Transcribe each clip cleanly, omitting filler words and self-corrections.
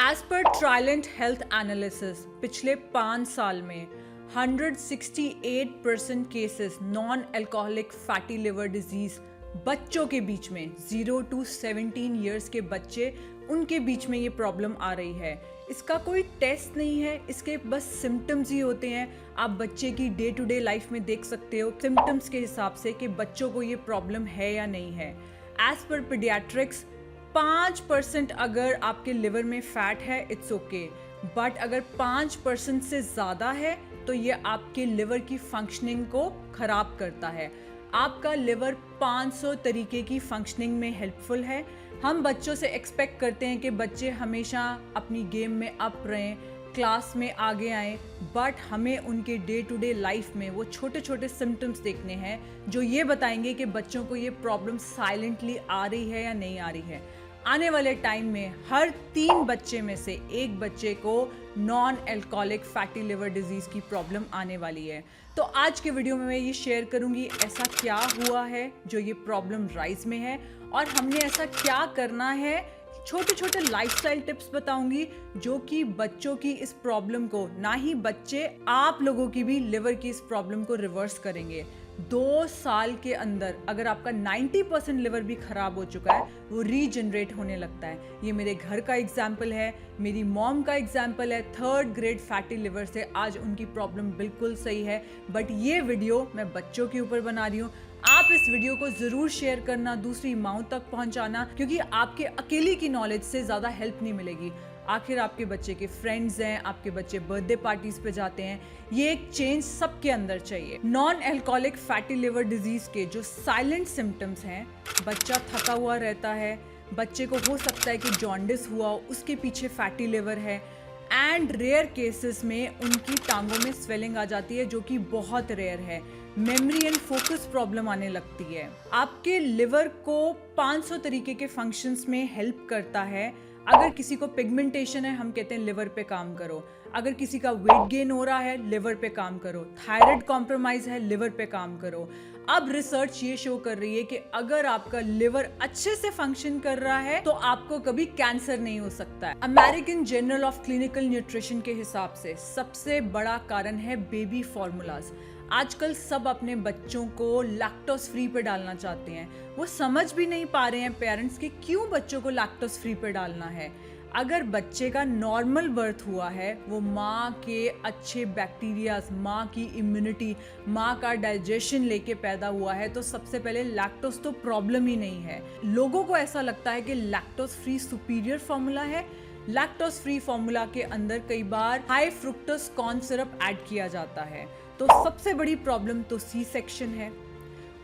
As per ट्रायलेंट health analysis पिछले 5 साल में 168% cases non alcoholic fatty liver disease बच्चों के बीच में 0 to 17 ईयर्स के बच्चे उनके बीच में ये प्रॉब्लम आ रही है। इसका कोई टेस्ट नहीं है, इसके बस सिम्टम्स ही होते हैं। आप बच्चे की डे टू डे लाइफ में देख सकते हो सिम्टम्स के हिसाब से कि बच्चों को ये प्रॉब्लम है या नहीं है। एज पर पीडियाट्रिक्स 5% अगर आपके लिवर में फैट है इट्स ओके, बट अगर 5% से ज़्यादा है तो ये आपके लिवर की फंक्शनिंग को ख़राब करता है। आपका लिवर 500 तरीके की फंक्शनिंग में हेल्पफुल है। हम बच्चों से एक्सपेक्ट करते हैं कि बच्चे हमेशा अपनी गेम में अप रहें, क्लास में आगे आएँ, बट हमें उनके डे टू डे लाइफ में वो छोटे छोटे सिम्टम्स देखने हैं जो ये बताएंगे कि बच्चों को ये प्रॉब्लम साइलेंटली आ रही है या नहीं आ रही है। आने वाले टाइम में हर 3 बच्चे में से 1 बच्चे को non alcoholic fatty liver disease की प्रॉब्लम आने वाली है। तो आज के वीडियो में मैं ये शेयर करूंगी ऐसा क्या हुआ है जो ये प्रॉब्लम राइज में है और हमने ऐसा क्या करना है। छोटे छोटे लाइफस्टाइल टिप्स बताऊंगी जो कि बच्चों की इस प्रॉब्लम को, ना ही बच्चे, आप लोगों की भी लिवर की इस प्रॉब्लम को रिवर्स करेंगे। 2 साल के अंदर अगर आपका 90% लिवर भी खराब हो चुका है वो रीजनरेट होने लगता है। ये मेरे घर का एग्जाम्पल है, मेरी मॉम का एग्जाम्पल है। 3rd ग्रेड फैटी लिवर से आज उनकी प्रॉब्लम बिल्कुल सही है। बट ये वीडियो मैं बच्चों के ऊपर बना रही हूँ। आप इस वीडियो को जरूर शेयर करना, दूसरी माओं तक पहुंचाना, क्योंकि आपके अकेले की नॉलेज से ज्यादा हेल्प नहीं मिलेगी। आखिर आपके बच्चे के फ्रेंड्स हैं, आपके बच्चे बर्थडे पार्टीज पे जाते हैं, ये एक चेंज सबके अंदर चाहिए। Non alcoholic fatty liver disease के जो साइलेंट सिम्टम्स हैं, बच्चा थका हुआ रहता है, बच्चे को हो सकता है कि जॉन्डिस हुआ हो, उसके पीछे फैटी लिवर है, एंड रेयर केसेस में उनकी टांगों में स्वेलिंग आ जाती है जो कि बहुत रेयर है। मेमोरी एंड फोकस प्रॉब्लम आने लगती है। आपके लिवर को 500 तरीके के फंक्शंस में हेल्प करता है। अगर किसी को पिगमेंटेशन है, हम कहते हैं लिवर पे काम करो। अगर किसी का वेट गेन हो रहा है, लिवर पे काम करो। थायराइड कॉम्प्रोमाइज है, लिवर पे काम करो। अब रिसर्च ये शो कर रही है कि अगर आपका लिवर अच्छे से फंक्शन कर रहा है तो आपको कभी कैंसर नहीं हो सकता है। American journal of clinical nutrition के हिसाब से सबसे बड़ा कारण है बेबी फॉर्मूलाज। आजकल सब अपने बच्चों को लैक्टोज फ्री पे डालना चाहते हैं। वो समझ भी नहीं पा रहे हैं पेरेंट्स कि क्यों बच्चों को लैक्टोज फ्री पे डालना है। अगर बच्चे का नॉर्मल बर्थ हुआ है, वो माँ के अच्छे बैक्टीरियाज, माँ की इम्यूनिटी, माँ का डाइजेशन लेके पैदा हुआ है, तो सबसे पहले लैक्टोज तो प्रॉब्लम ही नहीं है। लोगों को ऐसा लगता है कि लैक्टोज फ्री सुपीरियर फॉर्मूला है। लैक्टोज फ्री फॉर्मूला के अंदर कई बार high fructose corn syrup add किया जाता है। तो सबसे बड़ी प्रॉब्लम तो सी सेक्शन है,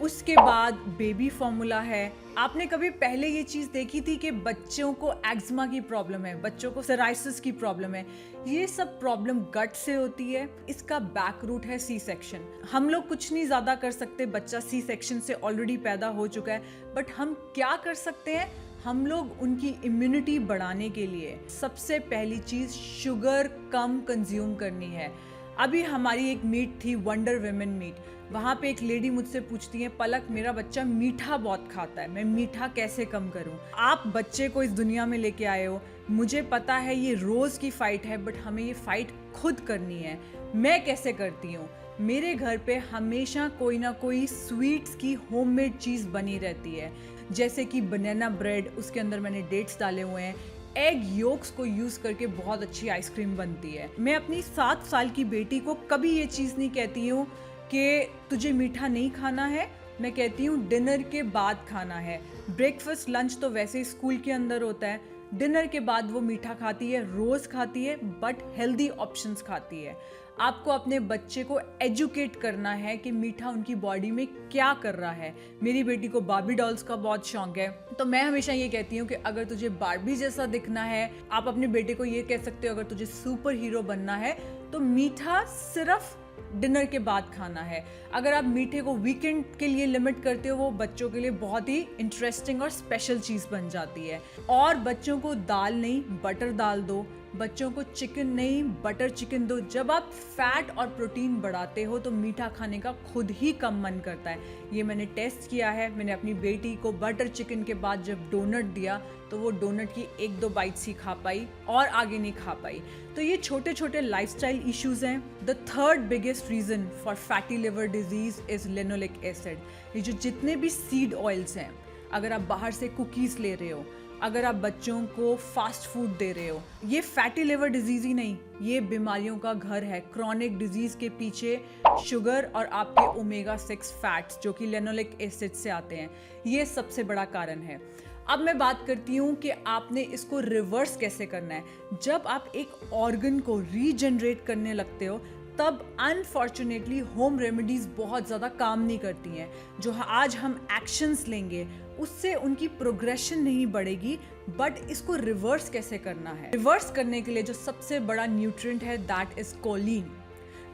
उसके बाद बेबी फॉर्मूला है। आपने कभी पहले ये चीज़ देखी थी कि बच्चों को एक्जिमा की प्रॉब्लम है, बच्चों को सोराइसिस की प्रॉब्लम है? ये सब प्रॉब्लम गट से होती है। इसका बैक रूट है सी सेक्शन। हम लोग कुछ नहीं ज़्यादा कर सकते, बच्चा सी सेक्शन से ऑलरेडी पैदा हो चुका है। बट हम क्या कर सकते हैं? हम लोग उनकी इम्यूनिटी बढ़ाने के लिए सबसे पहली चीज़ शुगर कम कंज्यूम करनी है। अभी हमारी एक मीट थी, वंडर वुमेन मीट। वहाँ पे एक लेडी मुझसे पूछती है, पलक मेरा बच्चा मीठा बहुत खाता है, मैं मीठा कैसे कम करूँ? आप बच्चे को इस दुनिया में लेके आए हो, मुझे पता है ये रोज़ की फाइट है, बट हमें ये फाइट खुद करनी है। मैं कैसे करती हूँ? मेरे घर पे हमेशा कोई ना कोई स्वीट्स की होममेड चीज़ बनी रहती है, जैसे कि बनाना ब्रेड, उसके अंदर मैंने डेट्स डाले हुए हैं। एग योक्स को यूज़ करके बहुत अच्छी आइसक्रीम बनती है। मैं अपनी 7 साल की बेटी को कभी ये चीज़ नहीं कहती हूँ कि तुझे मीठा नहीं खाना है, मैं कहती हूँ डिनर के बाद खाना है। ब्रेकफास्ट लंच तो वैसे ही स्कूल के अंदर होता है, डिनर के बाद वो मीठा खाती है, रोज़ खाती है, बट हेल्दी ऑप्शंस खाती है। आपको अपने बच्चे को एजुकेट करना है कि मीठा उनकी बॉडी में क्या कर रहा है। मेरी बेटी को बार्बी डॉल्स का बहुत शौक है, तो मैं हमेशा ये कहती हूँ कि अगर तुझे बार्बी जैसा दिखना है, आप अपने बेटे को ये कह सकते हो अगर तुझे सुपर हीरो बनना है तो मीठा सिर्फ डिनर के बाद खाना है। अगर आप मीठे को वीकेंड के लिए लिमिट करते हो, वो बच्चों के लिए बहुत ही इंटरेस्टिंग और स्पेशल चीज़ बन जाती है। और बच्चों को दाल नहीं बटर डाल दो, बच्चों को चिकन नहीं बटर चिकन दो। जब आप फैट और प्रोटीन बढ़ाते हो तो मीठा खाने का खुद ही कम मन करता है। ये मैंने टेस्ट किया है। मैंने अपनी बेटी को बटर चिकन के बाद जब डोनट दिया तो वो डोनट की 1-2 बाइट्स ही खा पाई और आगे नहीं खा पाई। तो ये छोटे छोटे लाइफस्टाइल इश्यूज हैं। The third biggest reason for fatty liver disease is linoleic acid. ये जो जितने भी सीड ऑयल्स हैं, अगर आप बाहर से कुकीज़ ले रहे हो, अगर आप बच्चों को फास्ट फूड दे रहे हो, ये फैटी लिवर डिजीज़ ही नहीं, ये बीमारियों का घर है। क्रॉनिक डिजीज़ के पीछे शुगर और आपके ओमेगा 6 फैट्स जो कि लिनोलिक एसिड से आते हैं, ये सबसे बड़ा कारण है। अब मैं बात करती हूँ कि आपने इसको रिवर्स कैसे करना है। जब आप एक ऑर्गन को रीजनरेट करने लगते हो तब अनफॉर्चुनेटली होम रेमेडीज़ बहुत ज़्यादा काम नहीं करती हैं। जो आज हम एक्शंस लेंगे उससे उनकी प्रोग्रेशन नहीं बढ़ेगी, बट इसको रिवर्स कैसे करना है। रिवर्स करने के लिए जो सबसे बड़ा न्यूट्रिएंट है that is choline.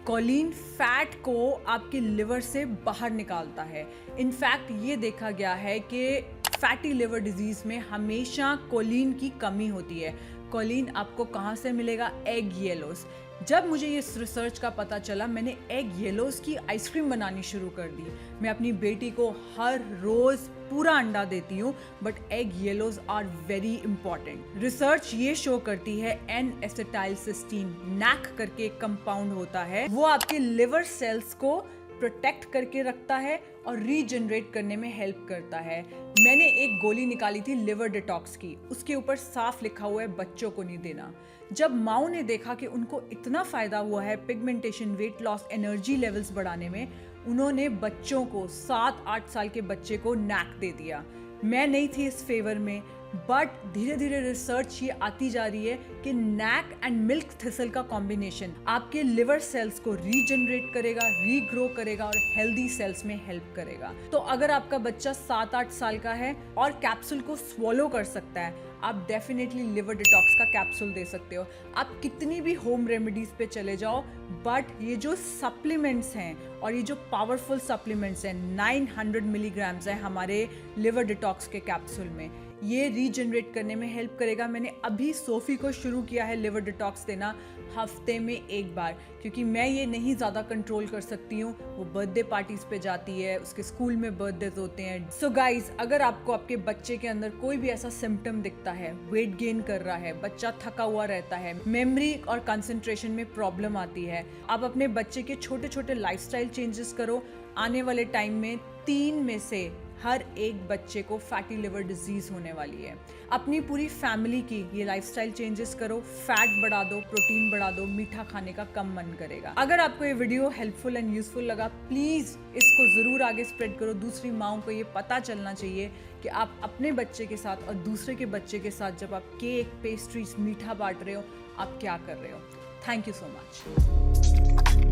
Choline fat को आपके लिवर से बाहर निकालता है। इनफैक्ट ये देखा गया है कि फैटी लिवर डिजीज़ में हमेशा कोलिन की कमी होती है। कोलिन आपको कहाँ से मिलेगा? एग येलोस। जब मुझे ये रिसर्च का पता चला, मैंने एग येलोस की आइसक्रीम बनानी शुरू कर दी। मैं अपनी बेटी को हर रोज़ पूरा अंडा देती हूँ, but egg yellows are very important. Research ये शो करती है N-एसिटाइलसिस्टीन NAC करके एक कंपाउंड होता है, वो आपके लिवर सेल्स को प्रोटेक्ट करके रखता है और रीजनरेट करने में हेल्प करता है। मैंने एक गोली निकाली थी लिवर डिटॉक्स की, उसके ऊपर साफ लिखा हुआ है बच्चों को नहीं देना। जब माओ ने देखा कि उनको इतना फ़ायदा हुआ है pigmentation, weight loss, energy levels बढ़ाने में, उन्होंने बच्चों को 7-8 साल के बच्चे को NAC दे दिया। मैं नहीं थी इस फेवर में, बट धीरे धीरे रिसर्च ये आती जा रही है कि NAC एंड मिल्क थिसल का कॉम्बिनेशन आपके लिवर सेल्स को रीजनरेट करेगा, रीग्रो करेगा और हेल्दी सेल्स में हेल्प करेगा। तो अगर आपका बच्चा 7-8 साल का है और कैप्सूल को स्वॉलो कर सकता है, आप डेफिनेटली लिवर डिटॉक्स का कैप्सूल दे सकते हो। आप कितनी भी होम रेमेडीज पे चले जाओ, बट ये जो सप्लीमेंट्स हैं और ये जो पावरफुल सप्लीमेंट्स हैं, 900 मिलीग्राम्स हैं हमारे लिवर डिटॉक्स के कैप्सूल में, ये रीजनरेट करने में हेल्प करेगा। मैंने अभी सोफ़ी को शुरू किया है लिवर डिटॉक्स देना हफ्ते में 1 बार, क्योंकि मैं ये नहीं ज़्यादा कंट्रोल कर सकती हूँ। वो बर्थडे पार्टीज़ पे जाती है, उसके स्कूल में बर्थडेज होते हैं। सो गाइज, अगर आपको आपके बच्चे के अंदर कोई भी ऐसा सिम्टम दिखता है, वेट गेन कर रहा है, बच्चा थका हुआ रहता है, मेमोरी और कंसंट्रेशन में प्रॉब्लम आती है, आप अपने बच्चे के छोटे छोटे लाइफस्टाइल चेंजेस करो। आने वाले टाइम में 3 में से हर एक बच्चे को फैटी लिवर डिजीज होने वाली है। अपनी पूरी फैमिली की ये लाइफस्टाइल चेंजेस करो, फैट बढ़ा दो, प्रोटीन बढ़ा दो, मीठा खाने का कम मन करेगा। अगर आपको ये वीडियो हेल्पफुल एंड यूजफुल लगा, प्लीज इसको जरूर आगे स्प्रेड करो। दूसरी माओं को ये पता चलना चाहिए कि आप अपने बच्चे के साथ और दूसरे के बच्चे के साथ जब आप केक, पेस्ट्रीज, मीठा बांट रहे हो, आप क्या कर रहे हो। Thank you so much.